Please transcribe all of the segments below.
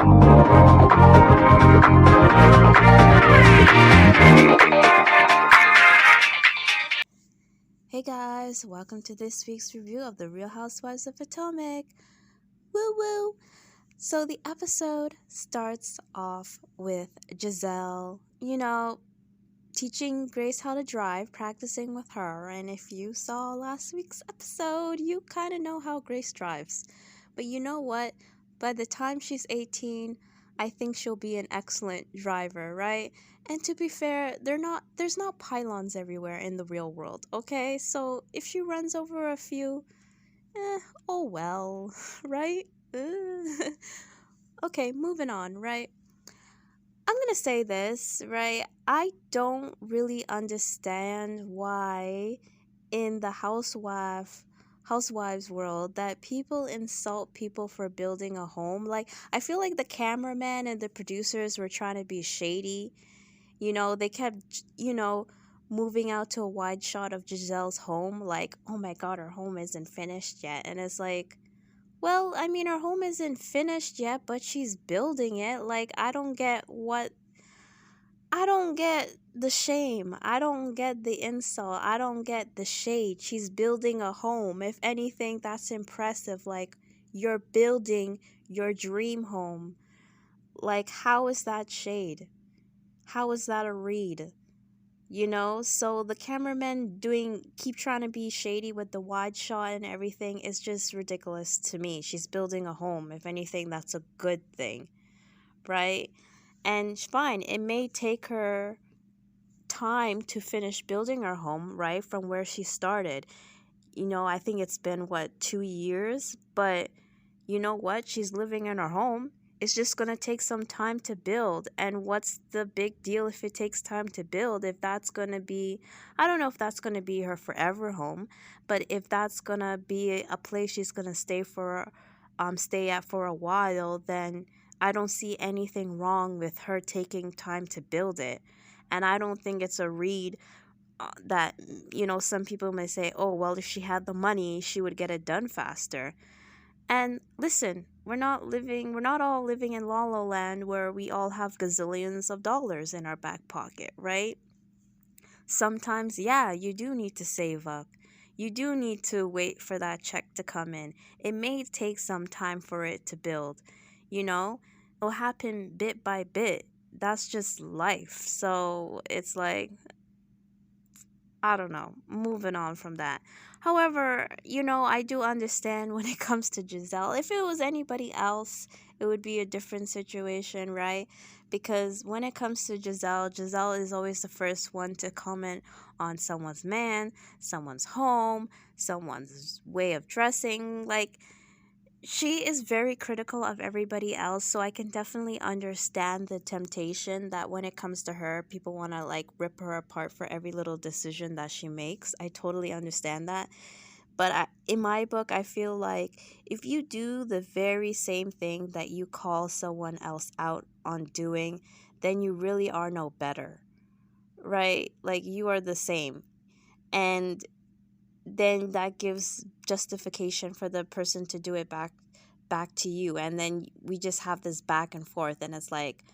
Hey guys, welcome to this week's review of the Real Housewives of Potomac. Woo woo! So the episode starts off with Gizelle, teaching Grace how to drive, practicing with her. And if you saw last week's episode, you kind of know how Grace drives. But you know what? By the time she's 18, I think she'll be an excellent driver, right? And to be fair, there's not pylons everywhere in the real world, okay? So if she runs over a few, oh well, right? Okay, moving on, right? I'm gonna say this, right? I don't really understand why in the housewives world that people insult people for building a home. Like, I feel like the cameraman and the producers were trying to be shady. They kept, moving out to a wide shot of Giselle's home, like, oh my god, her home isn't finished yet. And it's like, well, I mean, her home isn't finished yet, but she's building it. Like, I don't get the shame. I don't get the insult. I don't get the shade. She's building a home. If anything, that's impressive. Like, you're building your dream home. Like, how is that shade? How is that a read? So the cameraman keep trying to be shady with the wide shot and everything is just ridiculous to me. She's building a home. If anything, that's a good thing, right? And fine, it may take her time to finish building her home, right, from where she started. I think it's been, 2 years? But you know what? She's living in her home. It's just going to take some time to build. And what's the big deal if it takes time to build? If that's going to be, I don't know if that's going to be her forever home, but if that's going to be a place she's going to stay at for a while, then I don't see anything wrong with her taking time to build it. And I don't think it's a read that, some people may say, oh, well, if she had the money, she would get it done faster. And listen, we're not all living in La La Land where we all have gazillions of dollars in our back pocket, right? Sometimes, yeah, you do need to save up. You do need to wait for that check to come in. It may take some time for it to build, It'll happen bit by bit. That's just life. So it's like, I don't know, moving on from that. However, I do understand when it comes to Gizelle. If it was anybody else, it would be a different situation, right? Because when it comes to Giselle is always the first one to comment on someone's man, someone's home, someone's way of dressing. Like, she is very critical of everybody else, so I can definitely understand the temptation that when it comes to her, people want to like rip her apart for every little decision that she makes. I totally understand that. But in my book, I feel like if you do the very same thing that you call someone else out on doing, then you really are no better, right? Like, you are the same. And then that gives justification for the person to do it back to you, and then we just have this back and forth, and it's like,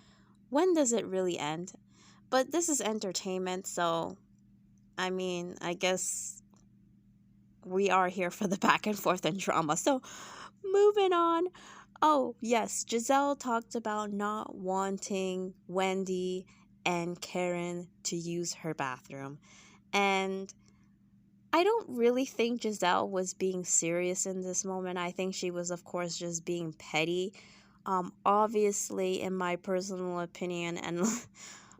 when does it really end? But this is entertainment, so I mean, I guess we are here for the back and forth and drama. So moving on. Oh yes, Gizelle talked about not wanting Wendy and Karen to use her bathroom, and I don't really think Gizelle was being serious in this moment. I think she was, of course, just being petty. Obviously, in my personal opinion and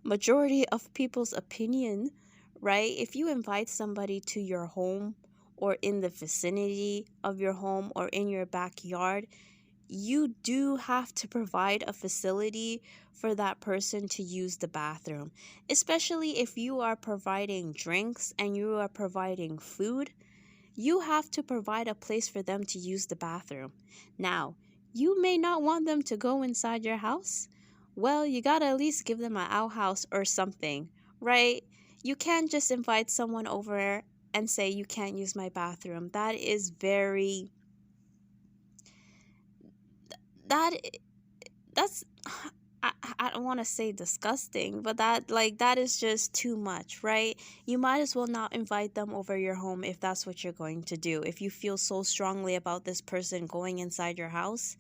majority of people's opinion, right? If you invite somebody to your home or in the vicinity of your home or in your backyard, you do have to provide a facility for that person to use the bathroom, especially if you are providing drinks and you are providing food. You have to provide a place for them to use the bathroom. Now, you may not want them to go inside your house. Well, you gotta at least give them an outhouse or something, right? You can't just invite someone over and say you can't use my bathroom. That that's I don't want to say disgusting, but that is just too much, right? You might as well not invite them over your home if that's what you're going to do. If you feel so strongly about this person going inside your house,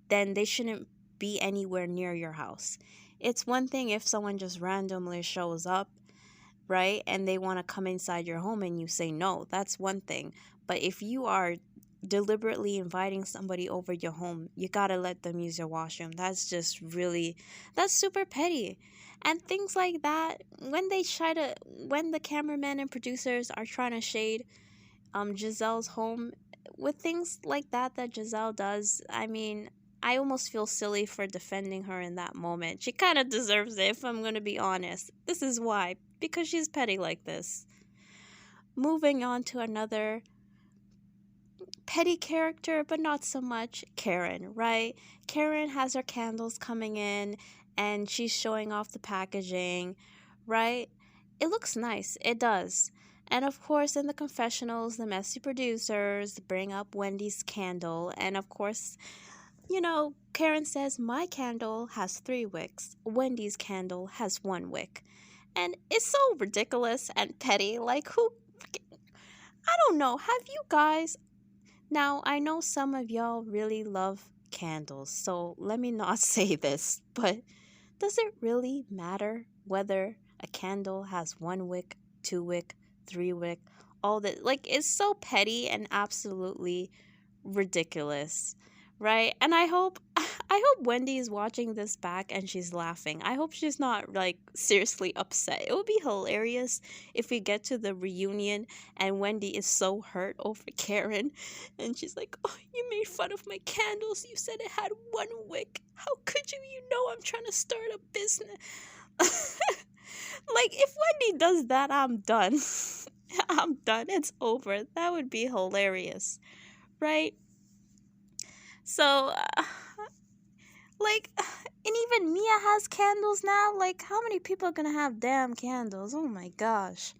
then they shouldn't be anywhere near your house. It's one thing if someone just randomly shows up, right? And they want to come inside your home and you say no. That's one thing. But if you are deliberately inviting somebody over your home, you got to let them use your washroom. That's just really, that's super petty. And things like that, when they try to, when the cameramen and producers are trying to shade Giselle's home, with things like that Gizelle does, I mean, I almost feel silly for defending her in that moment. She kind of deserves it, if I'm going to be honest. This is why. Because she's petty like this. Moving on to another petty character, but not so much, Karen, right? Karen has her candles coming in and she's showing off the packaging, right? It looks nice. It does. And of course, in the confessionals, the messy producers bring up Wendy's candle. And of course, Karen says, my candle has 3 wicks. Wendy's candle has 1 wick. And it's so ridiculous and petty. Like, who? I don't know. Have you guys? Now, I know some of y'all really love candles, so let me not say this, but does it really matter whether a candle has 1 wick, 2 wick, 3 wick, all that? Like, it's so petty and absolutely ridiculous, right? And I hope Wendy is watching this back and she's laughing. I hope she's not like seriously upset. It would be hilarious if we get to the reunion and Wendy is so hurt over Karen and she's like, "Oh, you made fun of my candles. You said it had 1 wick. How could you? You know I'm trying to start a business." Like, if Wendy does that, I'm done. I'm done. It's over. That would be hilarious, right? So, like, and even Mia has candles now. Like, how many people are gonna have damn candles? Oh my gosh.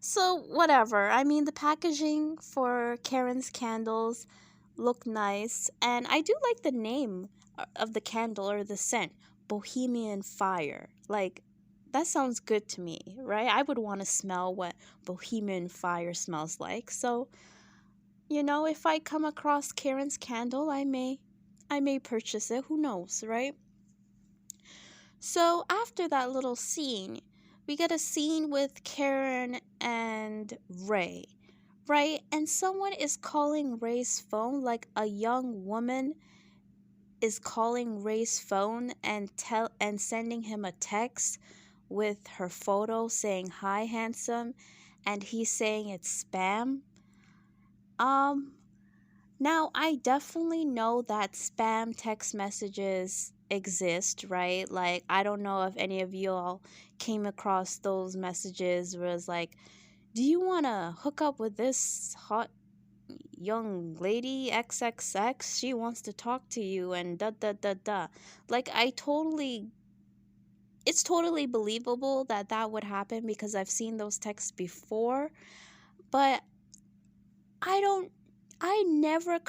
So, whatever. I mean, the packaging for Karen's candles look nice. And I do like the name of the candle or the scent, Bohemian Fire. Like, that sounds good to me, right? I would want to smell what Bohemian Fire smells like. So, if I come across Karen's candle, I may purchase it. Who knows, right? So after that little scene, we get a scene with Karen and Ray, right? And someone is calling Ray's phone, like a young woman is calling Ray's phone and sending him a text with her photo saying, "Hi, handsome," and he's saying it's spam. Um Now, I definitely know that spam text messages exist, right? Like, I don't know if any of you all came across those messages where it's like, "Do you want to hook up with this hot young lady XXX? She wants to talk to you," and da da da da. Like, it's totally believable that that would happen because I've seen those texts before, but I don't I never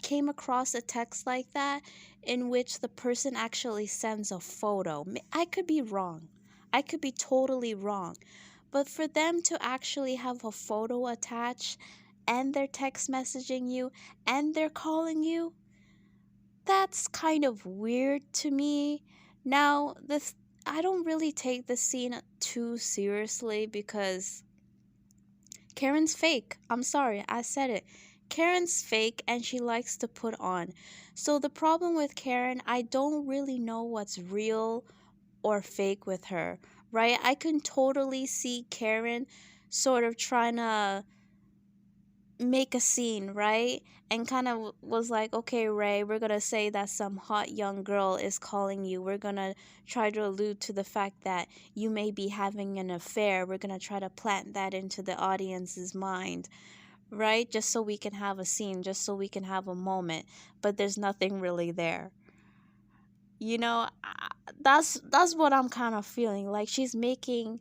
came across a text like that in which the person actually sends a photo. I could be wrong. I could be totally wrong. But for them to actually have a photo attached and they're text messaging you and they're calling you, that's kind of weird to me. Now, this I don't really take the scene too seriously because Karen's fake. I'm sorry, I said it. Karen's fake and she likes to put on. So the problem with Karen, I don't really know what's real or fake with her, right? I can totally see Karen sort of trying to make a scene, right? And kind of was like, "Okay, Ray, we're going to say that some hot young girl is calling you. We're going to try to allude to the fact that you may be having an affair. We're going to try to plant that into the audience's mind." Right? Just so we can have a scene, just so we can have a moment, but there's nothing really there. That's what I'm kind of feeling. Like she's making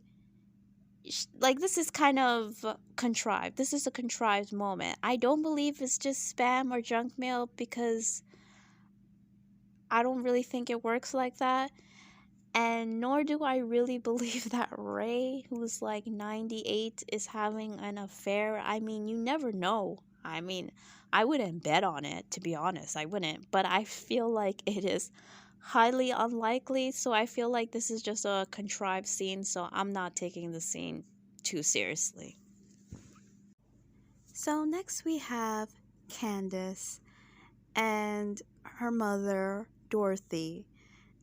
like this is kind of contrived. This is a contrived moment. I don't believe it's just spam or junk mail because I don't really think it works like that. And nor do I really believe that Ray, who's like 98, is having an affair. I mean, you never know. I mean, I wouldn't bet on it, to be honest. I wouldn't. But I feel like it is highly unlikely. So I feel like this is just a contrived scene. So I'm not taking the scene too seriously. So next we have Candiace and her mother, Dorothy,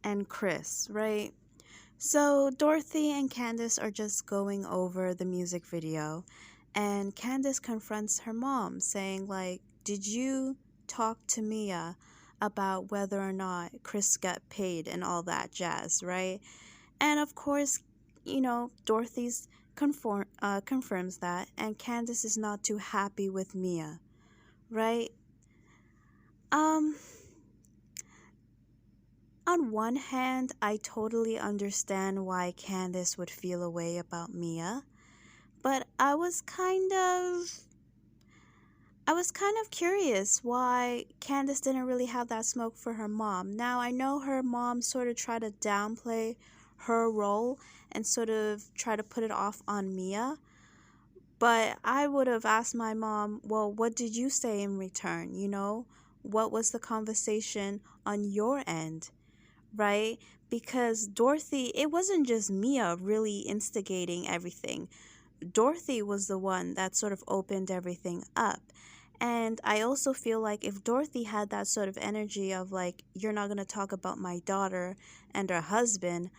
and Chris, right? So Dorothy and Candiace are just going over the music video, and Candiace confronts her mom, saying like, "Did you talk to Mia about whether or not Chris got paid and all that jazz, right?" And of course, Dorothy's confirms that, and Candiace is not too happy with Mia, right? Um, on one hand, I totally understand why Candiace would feel a way about Mia, but I was kind of curious why Candiace didn't really have that smoke for her mom. Now, I know her mom sort of tried to downplay her role and sort of try to put it off on Mia, but I would have asked my mom, well, what did you say in return? What was the conversation on your end? Right? Because Dorothy, it wasn't just Mia really instigating everything. Dorothy was the one that sort of opened everything up. And I also feel like if Dorothy had that sort of energy of like, you're not going to talk about my daughter and her husband,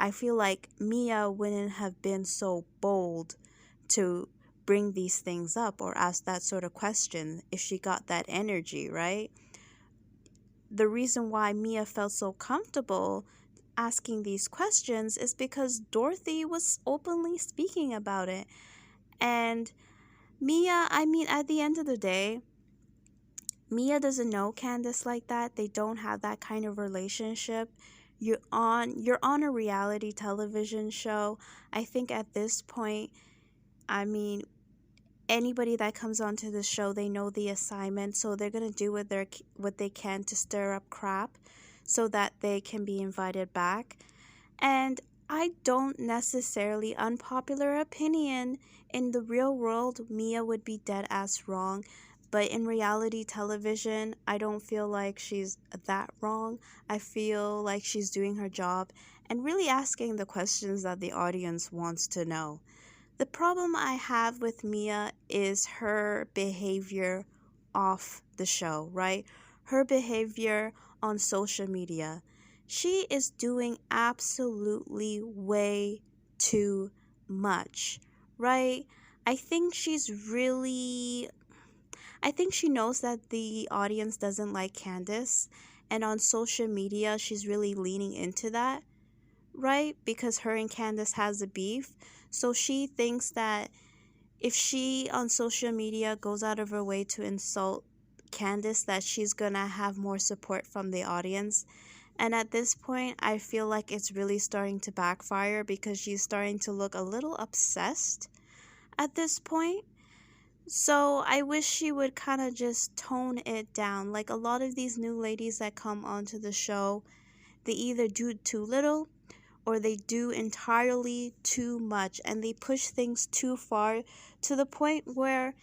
I feel like Mia wouldn't have been so bold to bring these things up or ask that sort of question if she got that energy, right? The reason why Mia felt so comfortable asking these questions is because Dorothy was openly speaking about it. And Mia, I mean, at the end of the day, Mia doesn't know Candiace like that. They don't have that kind of relationship. You're on a reality television show. I think at this point, I mean, anybody that comes onto the show, they know the assignment, so they're going to do what they can to stir up crap so that they can be invited back. And I don't necessarily, unpopular opinion, in the real world, Mia would be dead ass wrong. But in reality television, I don't feel like she's that wrong. I feel like she's doing her job and really asking the questions that the audience wants to know. The problem I have with Mia is her behavior off the show, right? Her behavior on social media. She is doing absolutely way too much, right? I think she's really I think she knows that the audience doesn't like Candiace, and on social media she's really leaning into that, right? Because her and Candiace has a beef. So she thinks that if she on social media goes out of her way to insult Candiace, that she's gonna have more support from the audience. And at this point, I feel like it's really starting to backfire because she's starting to look a little obsessed at this point. So I wish she would kind of just tone it down. Like a lot of these new ladies that come onto the show, they either do too little or they do entirely too much, and they push things too far to the point where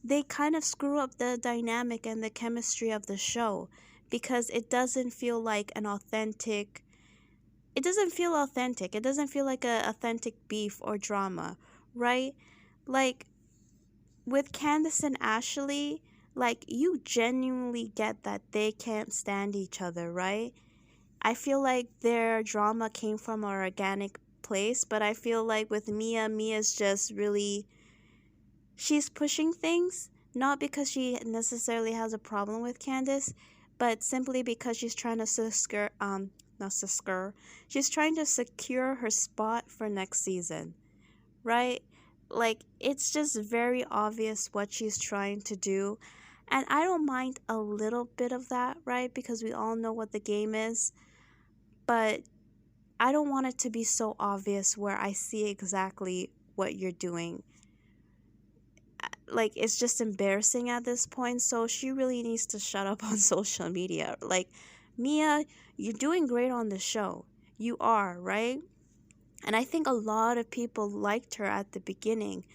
they kind of screw up the dynamic and the chemistry of the show because it doesn't feel like an authentic it doesn't feel authentic. It doesn't feel like a authentic beef or drama, right? Like with Candiace and Ashley, like you genuinely get that they can't stand each other, right? I feel like their drama came from an organic place, but I feel like with Mia, Mia's just really, she's pushing things, not because she necessarily has a problem with Candiace, but simply because she's trying to she's trying to secure her spot for next season, right? Like, it's just very obvious what she's trying to do. And I don't mind a little bit of that, right? Because we all know what the game is. But I don't want it to be so obvious where I see exactly what you're doing. Like, it's just embarrassing at this point. So she really needs to shut up on social media. Like, Mia, you're doing great on the show. You are, right? And I think a lot of people liked her at the beginning.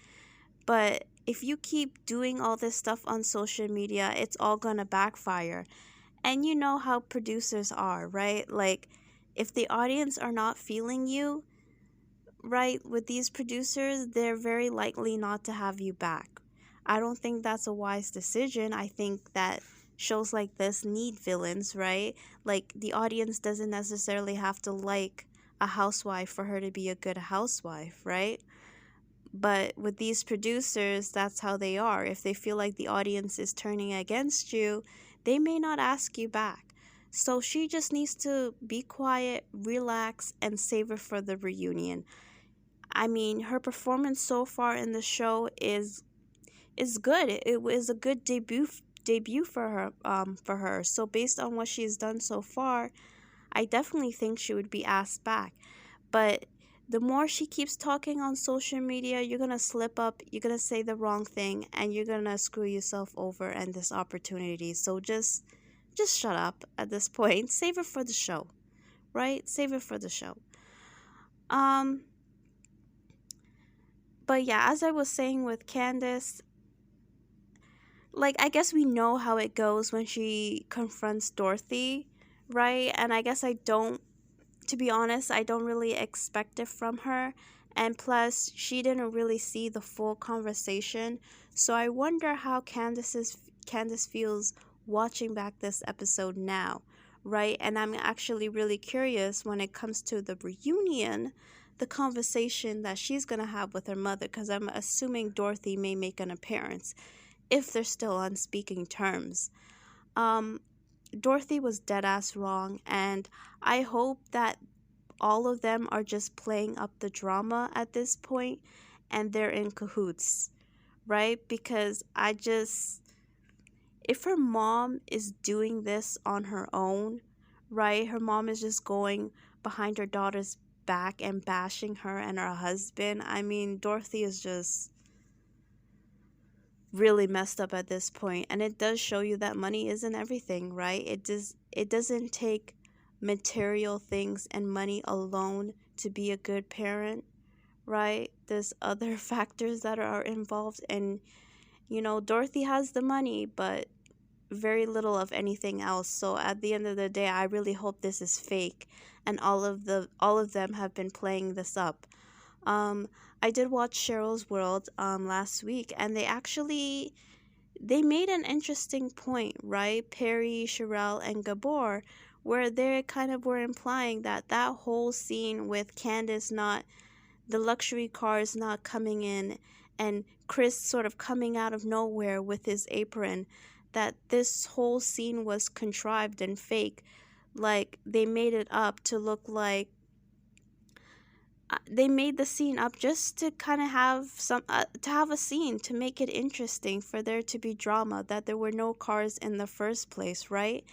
But if you keep doing all this stuff on social media, it's all gonna backfire. And you know how producers are, right? Like, if the audience are not feeling you, right, with these producers, they're very likely not to have you back. I don't think that's a wise decision. I think that shows like this need villains, right? Like, the audience doesn't necessarily have to like a housewife for her to be a good housewife, right? But with these producers, that's how they are. If they feel like the audience is turning against you, they may not ask you back. So she just needs to be quiet, relax, and save it for the reunion. I mean, her performance so far in the show is good. It was a good debut for her. So based on what she's done so far, I definitely think she would be asked back. But the more she keeps talking on social media, you're going to slip up, you're going to say the wrong thing, and you're going to screw yourself over and this opportunity. So just shut up at this point. Save it for the show, right? Save it for the show. Um but yeah, as I was saying with Candiace, like, I guess we know how it goes when she confronts Dorothy, right? And I guess to be honest, I don't really expect it from her. And plus, she didn't really see the full conversation. So I wonder how Candiace feels watching back this episode now, right? And I'm actually really curious when it comes to the reunion, the conversation that she's going to have with her mother, because I'm assuming Dorothy may make an appearance if they're still on speaking terms. Um, Dorothy was dead ass wrong, and I hope that all of them are just playing up the drama at this point and they're in cahoots, right? Because if her mom is doing this on her own, right? Her mom is just going behind her daughter's back and bashing her and her husband. I mean, Dorothy is just really messed up at this point, and it does show you that money isn't everything, right? It doesn't take material things and money alone to be a good parent, right? There's other factors that are involved, and Dorothy has the money but very little of anything else. So at the end of the day, I really hope this is fake and all of them have been playing this up. um I did watch Cheryl's World last week, and they made an interesting point, right? Perry, Sherelle, and Gabor, where they kind of were implying that whole scene with Candiace not, the luxury cars not coming in, and Chris sort of coming out of nowhere with his apron, that this whole scene was contrived and fake. Like, they made it up to look like they made the scene up just to kind of have to have a scene to make it interesting, for there to be drama, that there were no cars in the first place, right?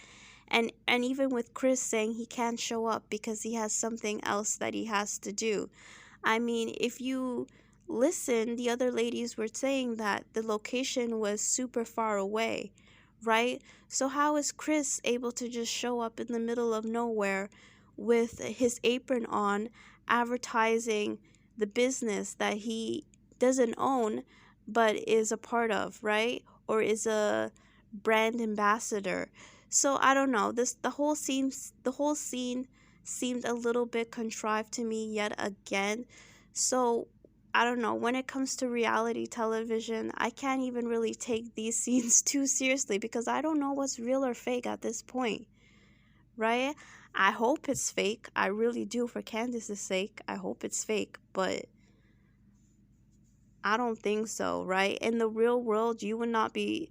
And even with Chris saying he can't show up because he has something else that he has to do. I mean, if you listen, the other ladies were saying that the location was super far away, right? So how is Chris able to just show up in the middle of nowhere with his apron on, advertising the business that he doesn't own but is a part of, right? Or is a brand ambassador. So I don't know. The whole scene seemed a little bit contrived to me yet again. So I don't know. When it comes to reality television, I can't even really take these scenes too seriously, because I don't know what's real or fake at this point, right? I hope it's fake. I really do, for Candiace's sake. I hope it's fake, but I don't think so, right? In the real world, you would not be.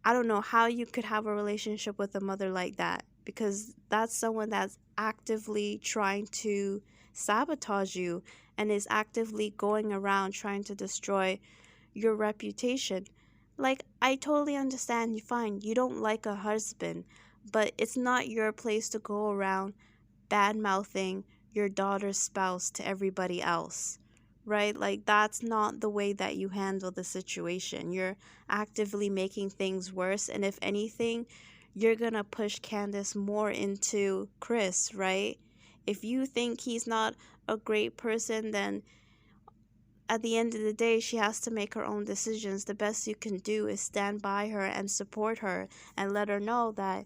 I don't know how you could have a relationship with a mother like that, because that's someone that's actively trying to sabotage you and is actively going around trying to destroy your reputation. Like, I totally understand, you fine, you don't like a husband, but it's not your place to go around bad mouthing your daughter's spouse to everybody else, right? Like, that's not the way that you handle the situation. You're actively making things worse, and if anything, you're gonna push Candiace more into Chris, right? If you think he's not a great person, then at the end of the day, she has to make her own decisions. The best you can do is stand by her and support her and let her know that,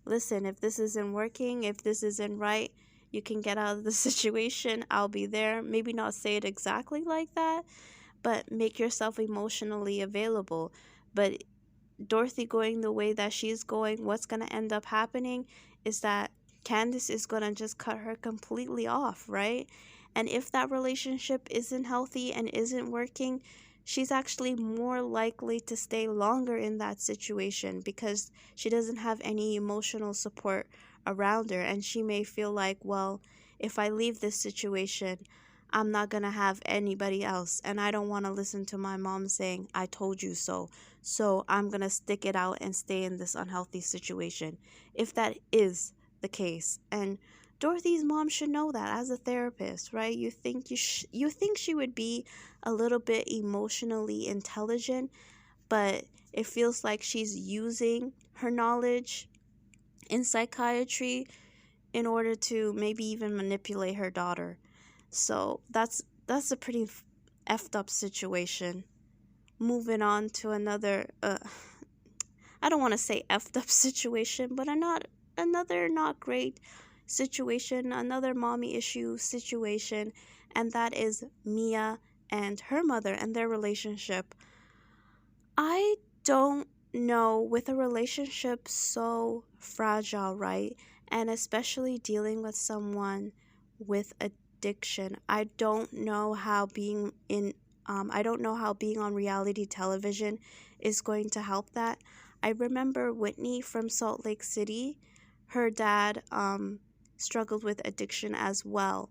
listen, if this isn't working, if this isn't right, you can get out of the situation. I'll be there. Maybe not say it exactly like that, but make yourself emotionally available. But Dorothy going the way that she's going, what's going to end up happening is that Candiace is going to just cut her completely off, right? And if that relationship isn't healthy and isn't working, she's actually more likely to stay longer in that situation because she doesn't have any emotional support around her. And she may feel like, well, if I leave this situation, I'm not going to have anybody else. And I don't want to listen to my mom saying, I told you so. So I'm going to stick it out and stay in this unhealthy situation. If that is the case. And Dorothy's mom should know that as a therapist, right? You think you think she would be a little bit emotionally intelligent, but it feels like she's using her knowledge in psychiatry in order to maybe even manipulate her daughter. So that's a pretty effed up situation. Moving on to another I don't want to say effed up situation, but another not great situation, another mommy issue situation, and that is Mia and her mother and their relationship. I don't know, with a relationship so fragile, right? And especially dealing with someone with addiction. I don't know how being on reality television is going to help that. I remember Whitney from Salt Lake City. Her dad struggled with addiction as well.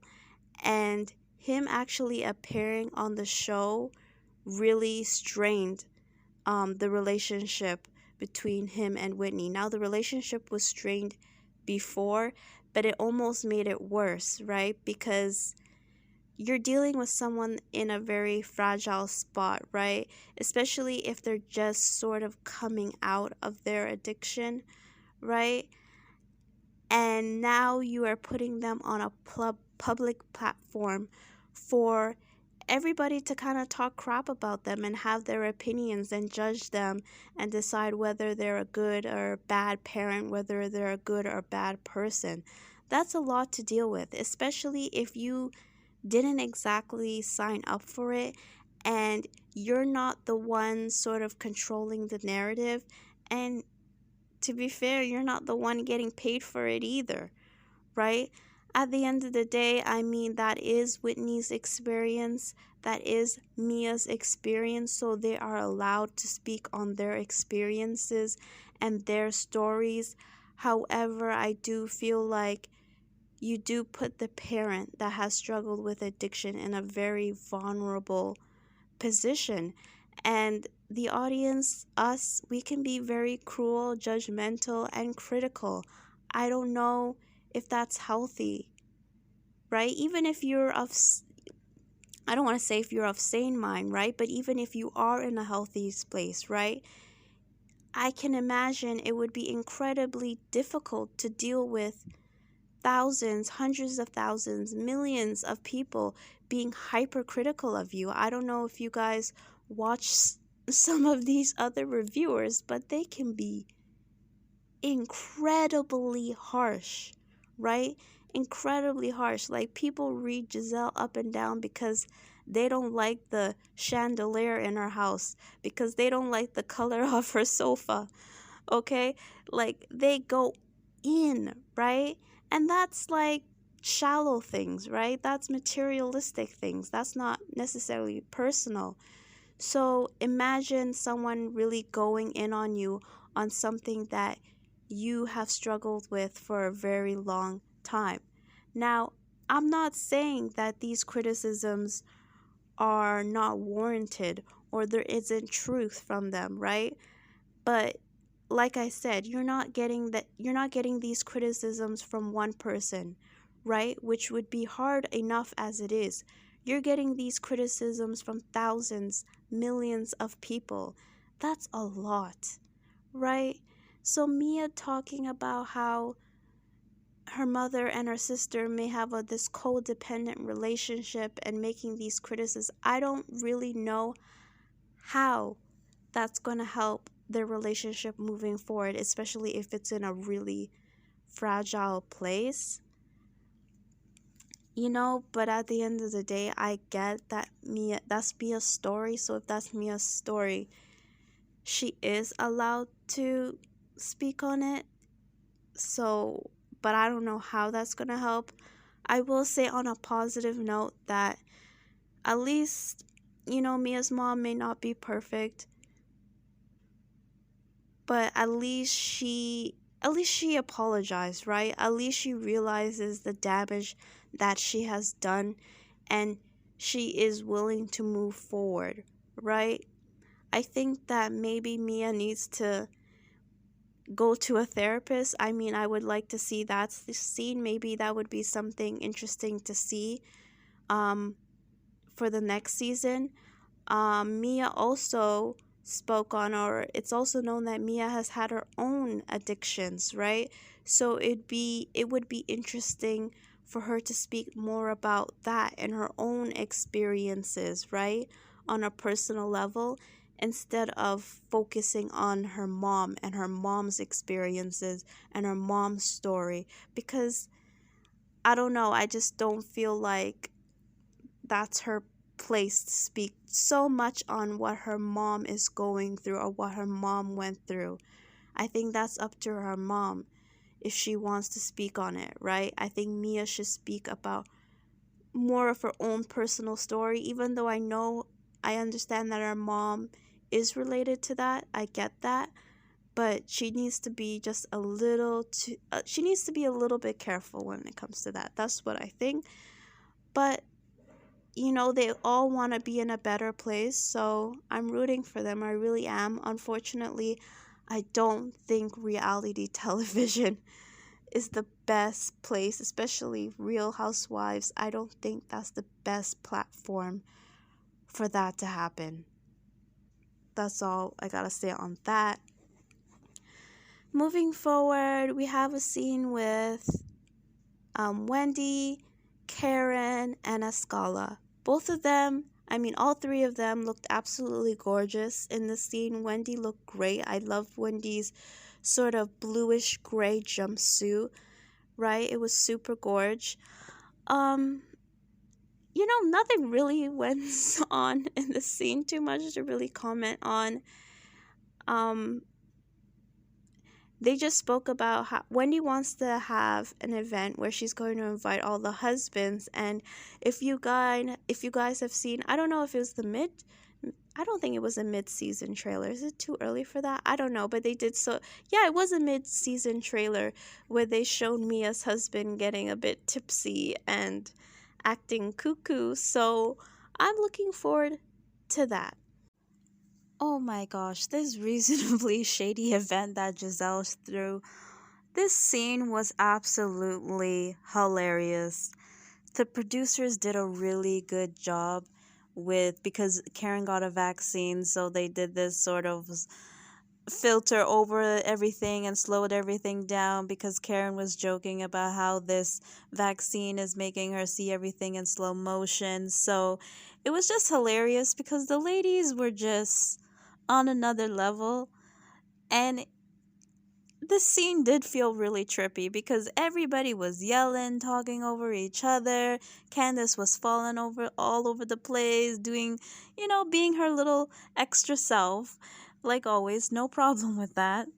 And him actually appearing on the show really strained the relationship between him and Whitney. Now, the relationship was strained before, but it almost made it worse, right? Because you're dealing with someone in a very fragile spot, right? Especially if they're just sort of coming out of their addiction, right? And now you are putting them on a public platform for everybody to kind of talk crap about them and have their opinions and judge them and decide whether they're a good or bad parent, whether they're a good or bad person. That's a lot to deal with, especially if you didn't exactly sign up for it and you're not the one sort of controlling the narrative. And to be fair, you're not the one getting paid for it either, right? At the end of the day, I mean, that is Whitney's experience, that is Mia's experience, so they are allowed to speak on their experiences and their stories. However, I do feel like you do put the parent that has struggled with addiction in a very vulnerable position. And the audience, us, we can be very cruel, judgmental, and critical. I don't know if that's healthy, right? Even if you're I don't want to say if you're of sane mind, right? But even if you are in a healthy place, right? I can imagine it would be incredibly difficult to deal with thousands, hundreds of thousands, millions of people being hypercritical of you. I don't know if you guys watch some of these other reviewers, but they can be incredibly harsh, right? Incredibly harsh. Like, people read Gizelle up and down because they don't like the chandelier in her house, because they don't like the color of her sofa, okay? Like, they go in, right? And that's like shallow things, right? That's materialistic things. That's not necessarily personal. So imagine someone really going in on you on something that you have struggled with for a very long time. Now, I'm not saying that these criticisms are not warranted or there isn't truth from them, right? But like I said, you're not getting these criticisms from one person, right? Which would be hard enough as it is. You're getting these criticisms from thousands, millions of people. That's a lot, right? So Mia talking about how her mother and her sister may have this codependent relationship and making these criticisms. I don't really know how that's going to help their relationship moving forward, especially if it's in a really fragile place. But at the end of the day, I get that that's Mia's story. So if that's Mia's story, she is allowed to speak on it. So, but I don't know how that's going to help. I will say on a positive note that at least, Mia's mom may not be perfect, but at least she apologized, right? At least she realizes the damage that she has done, and she is willing to move forward, right? I think that maybe Mia needs to go to a therapist. I mean, I would like to see that scene. Maybe that would be something interesting to see um for the next season. Mia also spoke on, or it's also known that Mia has had her own addictions, right? So it would be interesting for her to speak more about that and her own experiences, right? On a personal level, instead of focusing on her mom and her mom's experiences and her mom's story. Because I don't know, I just don't feel like that's her place to speak so much on what her mom is going through or what her mom went through. I think that's up to her mom if she wants to speak on it, right? I think Mia should speak about more of her own personal story, even though I understand that her mom is related to that. I get that. But she needs to be just a little too, she needs to be a little bit careful when it comes to that. That's what I think. But they all want to be in a better place, so I'm rooting for them. I really am. Unfortunately, I don't think reality television is the best place, especially Real Housewives. I don't think that's the best platform for that to happen. That's all I gotta say on that. Moving forward, we have a scene with Wendy, Karen, and Escala. Both of them, I mean, all three of them looked absolutely gorgeous in the scene. Wendy looked great. I love Wendy's sort of bluish gray jumpsuit, right? It was super gorge. Um, Nothing really went on in the scene too much to really comment on. Um, they just spoke about how Wendy wants to have an event where she's going to invite all the husbands. And if you guys have seen, I don't know if it was I don't think it was a mid-season trailer. Is it too early for that? I don't know, but they did so. Yeah, it was a mid-season trailer where they showed Mia's husband getting a bit tipsy and acting cuckoo. So I'm looking forward to that. Oh my gosh, this reasonably shady event that Gizelle threw. This scene was absolutely hilarious. The producers did a really good job because Karen got a vaccine, so they did this sort of filter over everything and slowed everything down because Karen was joking about how this vaccine is making her see everything in slow motion. So it was just hilarious because the ladies were just on another level. And this scene did feel really trippy because everybody was yelling, talking over each other. Candiace was falling over all over the place, doing, being her little extra self. Like always, no problem with that.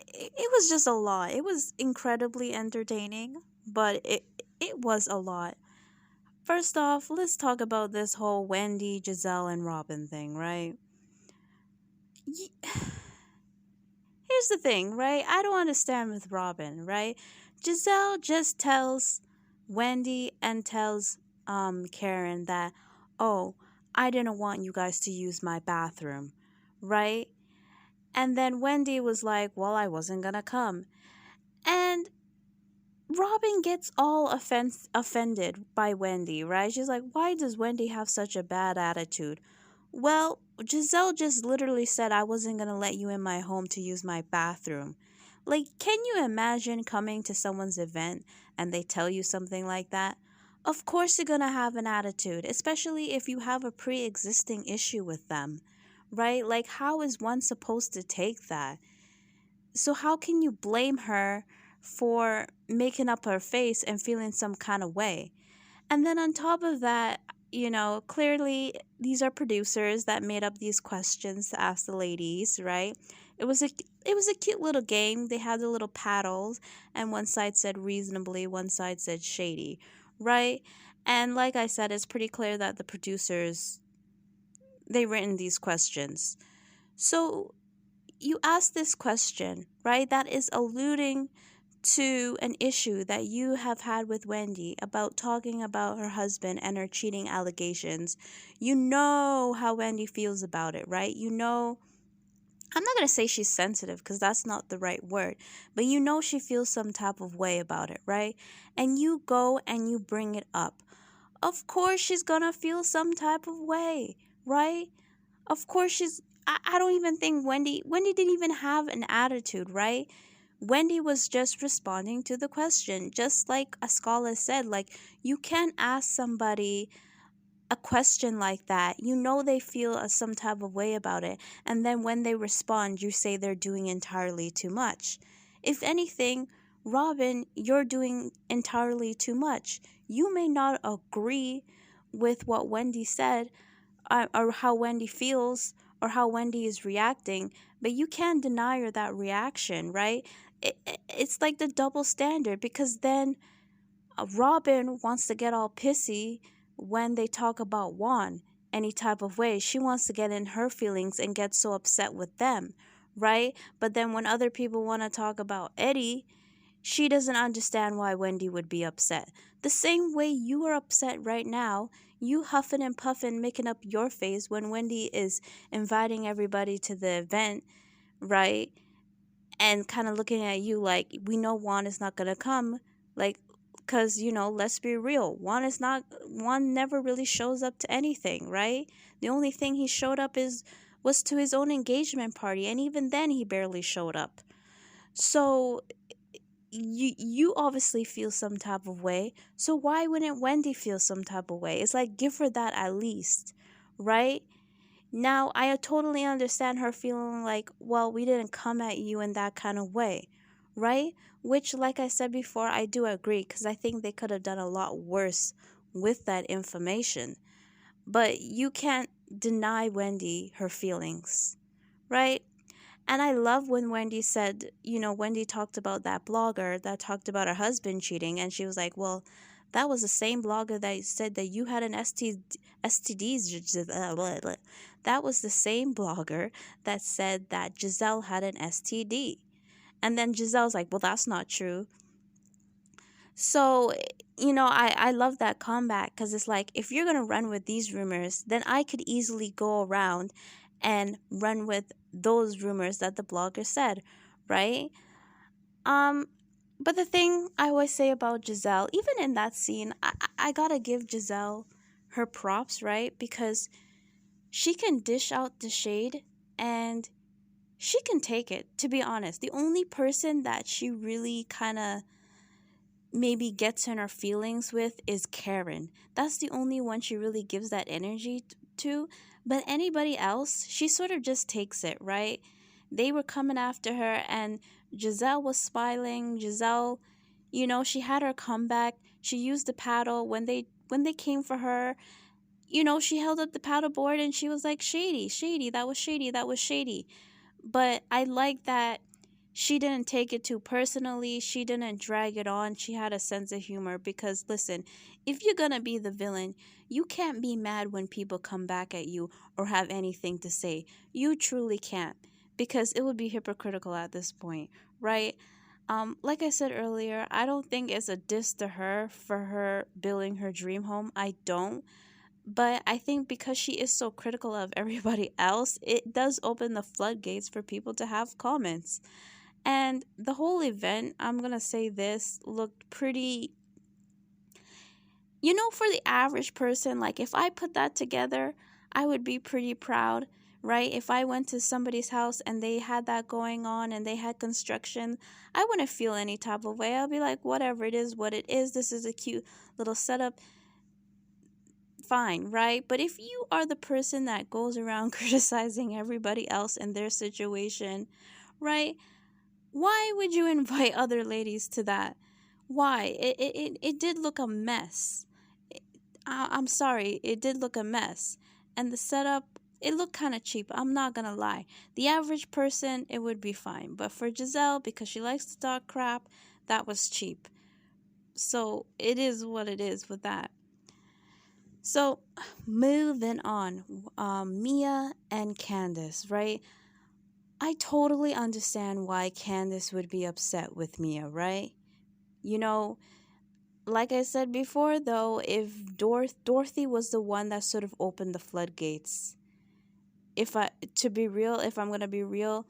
It was just a lot. It was incredibly entertaining, but it was a lot. First off, let's talk about this whole Wendy, Gizelle, and Robin thing, right? Here's the thing, right? I don't understand with Robin, right? Gizelle just tells Wendy and tells Karen that, oh, I didn't want you guys to use my bathroom, right? And then Wendy was like, well, I wasn't gonna come. And Robin gets all offended by Wendy, right? She's like, why does Wendy have such a bad attitude? Well, Giselle just literally said I wasn't going to let you in my home to use my bathroom. Like, can you imagine coming to someone's event and they tell you something like that? Of course, you're going to have an attitude, especially if you have a pre existing issue with them, right? Like, how is one supposed to take that? So, how can you blame her for making up her face and feeling some kind of way? And then on top of that, clearly these are producers that made up these questions to ask the ladies, right? It was a it was a cute little game. They had the little paddles, and one side said reasonably, one side said shady, right? And like I said, it's pretty clear that the producers they written these questions. So you ask this question, right? That is alluding to an issue that you have had with Wendy about talking about her husband and her cheating allegations. You know how Wendy feels about it, right? I'm not going to say she's sensitive because that's not the right word, but she feels some type of way about it, right? And you go and you bring it up. Of course, she's going to feel some type of way, right? Of course, I don't even think Wendy didn't even have an attitude, right? Wendy was just responding to the question, just like a scholar said. Like, you can't ask somebody a question like that. They feel some type of way about it. And then when they respond, you say they're doing entirely too much. If anything, Robin, you're doing entirely too much. You may not agree with what Wendy said, or how Wendy feels, or how Wendy is reacting, but you can't deny her that reaction, right? It's like the double standard, because then Robin wants to get all pissy when they talk about Juan any type of way. She wants to get in her feelings and get so upset with them, right? But then when other people want to talk about Eddie, she doesn't understand why Wendy would be upset. The same way you are upset right now, you huffing and puffing, making up your face when Wendy is inviting everybody to the event, right? And kind of looking at you like, we know Juan is not going to come. Like, because, let's be real. Juan never really shows up to anything, right? The only thing he showed up was to his own engagement party. And even then, he barely showed up. So you obviously feel some type of way. So why wouldn't Wendy feel some type of way? It's like, give her that at least, right? Now I totally understand her feeling like, well, we didn't come at you in that kind of way, right? Which, like I said before, I do agree, because I think they could have done a lot worse with that information. But you can't deny Wendy her feelings, right? And I love when Wendy said, Wendy talked about that blogger that talked about her husband cheating. And she was like, well, that was the same blogger that said that you had an STDs. That was the same blogger that said that Gizelle had an STD. And then Giselle's like, well, that's not true. So, I love that comeback, because it's like, if you're going to run with these rumors, then I could easily go around and run with those rumors that the blogger said, right? Um, but the thing I always say about Gizelle, even in that scene, I gotta give Gizelle her props, right? Because she can dish out the shade and she can take it, to be honest. The only person that she really kind of maybe gets in her feelings with is Karen. That's the only one she really gives that energy to. But anybody else, she sort of just takes it, right? They were coming after her, and Gizelle was smiling. Gizelle, she had her comeback. She used the paddle when they came for her. She held up the paddle board and she was like, shady, shady, that was shady, that was shady. But I like that she didn't take it too personally. She didn't drag it on. She had a sense of humor, because listen, if you're going to be the villain, you can't be mad when people come back at you or have anything to say. You truly can't, because it would be hypocritical at this point, right? Like I said earlier, I don't think it's a diss to her for her building her dream home. I don't. But I think because she is so critical of everybody else, it does open the floodgates for people to have comments. And the whole event, I'm going to say this, looked pretty, for the average person, like if I put that together, I would be pretty proud, right? If I went to somebody's house and they had that going on and they had construction, I wouldn't feel any type of way. I'll be like, whatever it is, what it is. This is a cute little setup. Fine, right? But if you are the person that goes around criticizing everybody else in their situation, right? Why would you invite other ladies to that? Why? It did look a mess. I'm sorry, it did look a mess. And the setup, it looked kind of cheap. I'm not gonna lie. The average person, it would be fine. But for Gizelle, because she likes to talk crap, that was cheap. So it is what it is with that. So moving on, Mia and Candiace, right? I totally understand why Candiace would be upset with Mia, right? You know, like I said before, though, if Dorothy was the one that sort of opened the floodgates, to be real, if I'm gonna be real,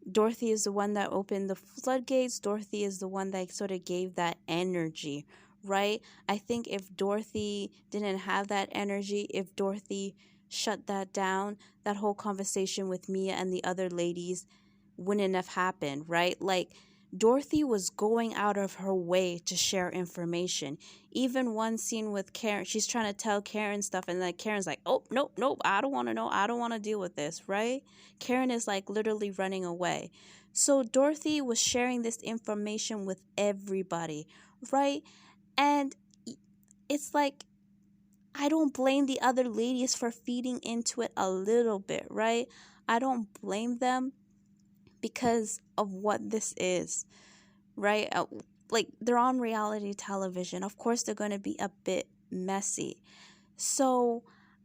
Dorothy is the one that opened the floodgates. Dorothy is the one that sort of gave that energy, right? I think if Dorothy didn't have that energy, if Dorothy shut that down, that whole conversation with Mia and the other ladies wouldn't have happened, right? Like, Dorothy was going out of her way to share information. Even one scene with Karen, she's trying to tell Karen stuff, and like Karen's like, "Oh, nope, nope, I don't want to know. I don't want to deal with this," right? Karen is like literally running away. So Dorothy was sharing this information with everybody, right? And it's like, I don't blame the other ladies for feeding into it a little bit, right? I don't blame them because of what this is, right? Like, they're on reality television. Of course, they're going to be a bit messy. So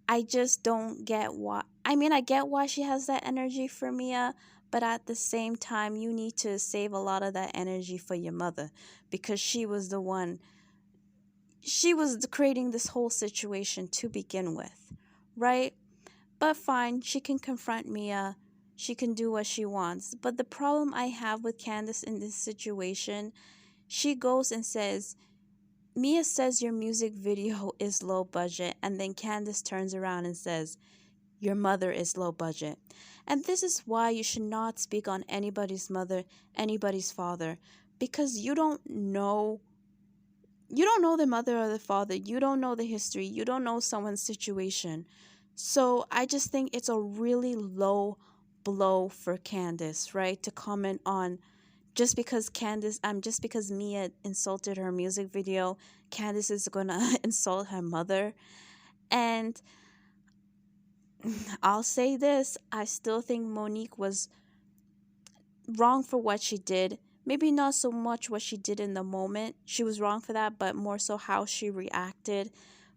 I just don't get why. I mean, I get why she has that energy for Mia, but at the same time, you need to save a lot of that energy for your mother, because she was the one, she was creating this whole situation to begin with, right? But fine, she can confront Mia. She can do what she wants. But the problem I have with Candiace in this situation, she goes and says, Mia says your music video is low budget, and then Candiace turns around and says, your mother is low budget. And this is why you should not speak on anybody's mother, anybody's father, because you don't know the mother or the father. You don't know the history. You don't know someone's situation. So I just think it's a really low blow for Candiace, right? To comment on, just because Mia insulted her music video, Candiace is gonna insult her mother. And I'll say this, I still think Monique was wrong for what she did. Maybe not so much what she did in the moment. She was wrong for that, but more so how she reacted.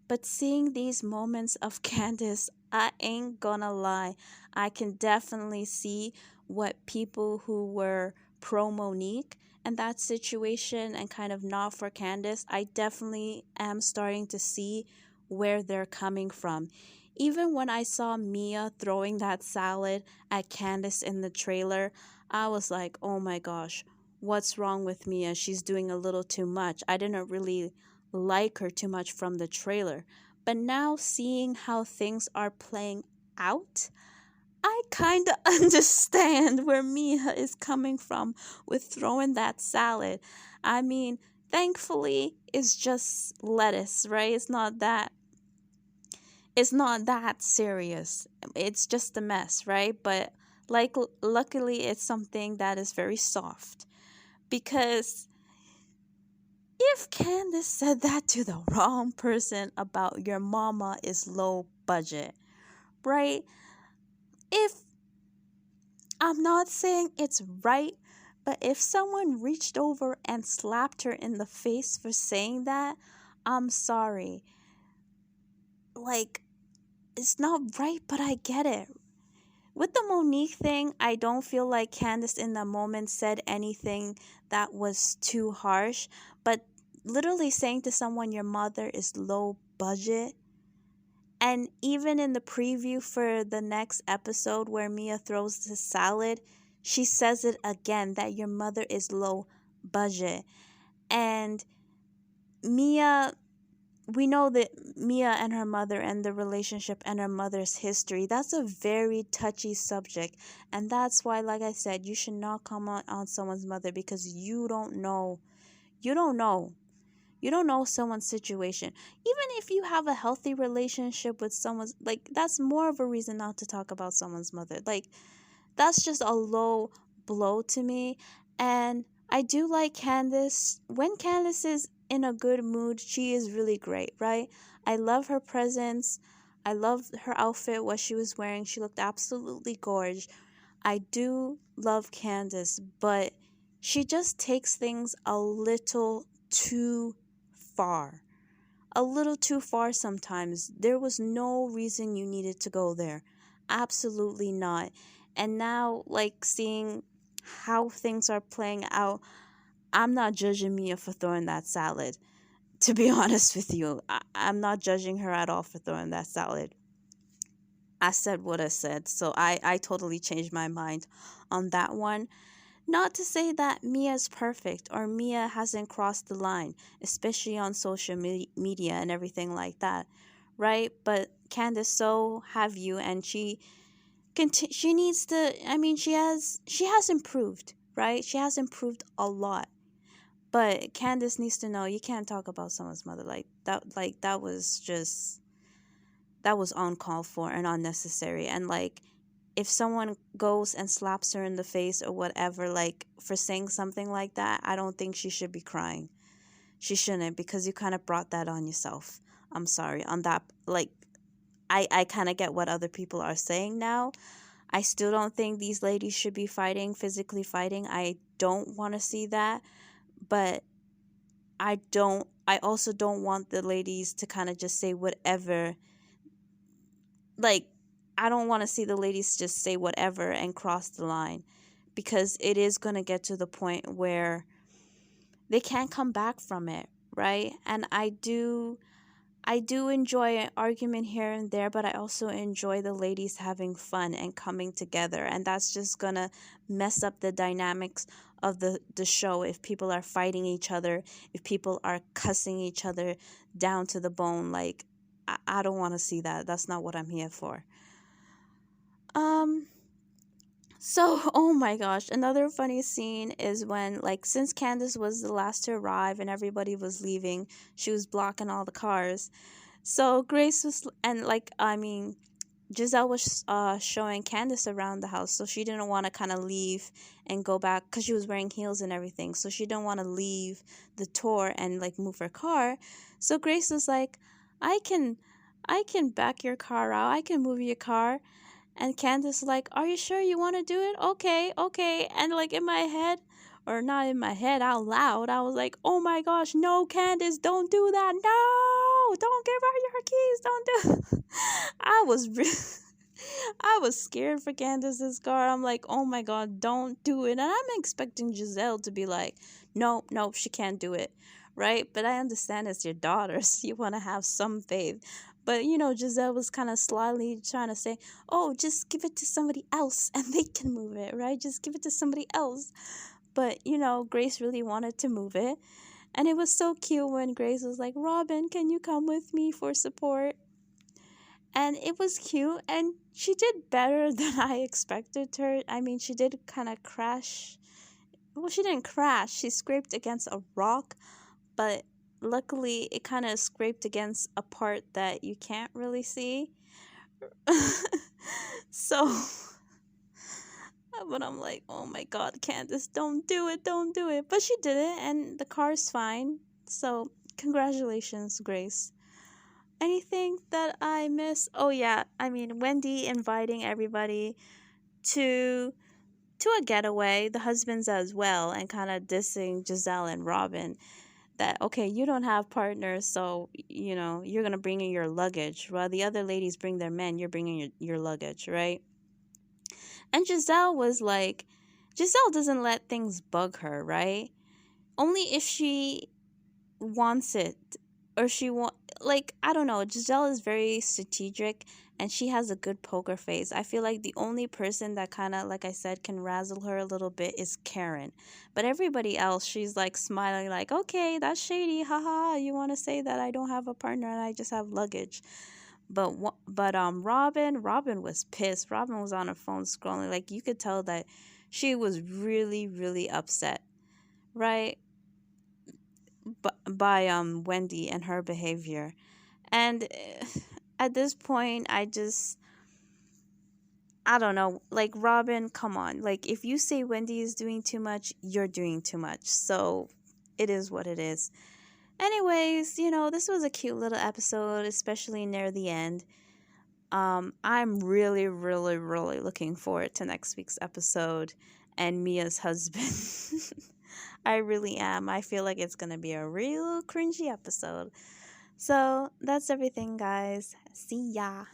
But seeing these moments of Candiace, I ain't gonna lie, I can definitely see what people who were pro Monique and that situation and kind of not for Candiace, I definitely am starting to see where they're coming from. Even when I saw Mia throwing that salad at Candiace in the trailer, I was like, oh my gosh, what's wrong with Mia? She's doing a little too much. I didn't really like her too much from the trailer. But now seeing how things are playing out, I kind of understand where Mia is coming from with throwing that salad. I mean, thankfully, it's just lettuce, right? It's not that serious. It's just a mess, right? But like, luckily it's something that is very soft, because if Candiace said that to the wrong person about your mama is low budget, right? If I'm not saying it's right, but if someone reached over and slapped her in the face for saying that, I'm sorry. Like, it's not right, but I get it. With the Monique thing, I don't feel like Candiace in the moment said anything that was too harsh. But literally saying to someone your mother is low budget, and even in the preview for the next episode where Mia throws the salad, she says it again that your mother is low budget. And Mia we know that Mia and her mother and the relationship and her mother's history, that's a very touchy subject. And that's why, like I said, you should not comment on someone's mother because you don't know. You don't know. You don't know someone's situation. Even if you have a healthy relationship with someone's, like, that's more of a reason not to talk about someone's mother. Like, that's just a low blow to me. And I do like Candiace. When Candiace is in a good mood, she is really great, right? I love her presence. I love her outfit, what she was wearing. She looked absolutely gorgeous. I do love Candiace, but she just takes things a little too far. A little too far sometimes. There was no reason you needed to go there. Absolutely not. And now, like, seeing how things are playing out, I'm not judging Mia for throwing that salad. To be honest with you, I'm not judging her at all for throwing that salad. I said what I said, so I totally changed my mind on that one. Not to say that Mia's perfect or Mia hasn't crossed the line, especially on social media and everything like that, right? But Candiace, so have you, and she needs to. I mean, she has improved, right? She has improved a lot. But Candiace needs to know you can't talk about someone's mother like that. Like that was just that was uncalled for and unnecessary. And like if someone goes and slaps her in the face or whatever, like for saying something like that, I don't think she should be crying. She shouldn't because you kind of brought that on yourself. I'm sorry on that. Like I kind of get what other people are saying now. I still don't think these ladies should be fighting, physically fighting. I don't want to see that, but I also don't want the ladies to kind of just say whatever. Like I don't want to see the ladies just say whatever and cross the line because it is going to get to the point where they can't come back from it, right? And I do enjoy an argument here and there, but I also enjoy the ladies having fun and coming together. And that's just gonna mess up the dynamics of the show if people are fighting each other, if people are cussing each other down to the bone. Like, I don't want to see that. That's not what I'm here for. Um, so, oh my gosh, another funny scene is when, like, since Candiace was the last to arrive and everybody was leaving, she was blocking all the cars. So Grace was, and like, I mean, Gizelle was showing Candiace around the house, so she didn't want to kind of leave and go back because she was wearing heels and everything. So she didn't want to leave the tour and like move her car. So Grace was like, "I can, I can back your car out. I can move your car." And Candiace like, "Are you sure you want to do it? Okay, okay." And like in my head, or not in my head, out loud, I was like, "Oh my gosh, no, Candiace, don't do that. No, don't give her your keys. Don't do." I was I was scared for Candiace's car. I'm like, "Oh my god, don't do it." And I'm expecting Gizelle to be like, "Nope, nope, she can't do it." Right? But I understand it's your daughter, so you want to have some faith. But Giselle was kind of slyly trying to say, "Oh, just give it to somebody else and they can move it, right? Just give it to somebody else." But, Grace really wanted to move it. And it was so cute when Grace was like, "Robin, can you come with me for support?" And it was cute. And she did better than I expected her. I mean, she did kind of crash. Well, she didn't crash. She scraped against a rock. But luckily, it kind of scraped against a part that you can't really see. So, but I'm like, "Oh my god, Candiace, don't do it, don't do it." But she did it, and the car's fine. So, congratulations, Grace. Anything that I miss? Oh yeah, I mean Wendy inviting everybody to a getaway, the husbands as well, and kind of dissing Gizelle and Robin. That okay, you don't have partners, so you're gonna bring in your luggage. While the other ladies bring their men, you're bringing your luggage, right? And Giselle was like, Giselle doesn't let things bug her, right? Only if she wants it, or she want, like, I don't know. Giselle is very strategic and she has a good poker face. I feel like the only person that kind of, like I said, can razzle her a little bit is Karen. But everybody else, she's like smiling like, "Okay, that's shady. Haha, you want to say that I don't have a partner and I just have luggage." But Robin was pissed. Robin was on her phone scrolling. Like, you could tell that she was really really upset, right? By Wendy and her behavior. And at this point, I don't know. Like, Robin, come on. Like, if you say Wendy is doing too much, you're doing too much. So it is what it is. Anyways, this was a cute little episode, especially near the end. I'm really, really, really looking forward to next week's episode and Mia's husband. I really am. I feel like it's gonna be a real cringy episode. So that's everything, guys. See ya.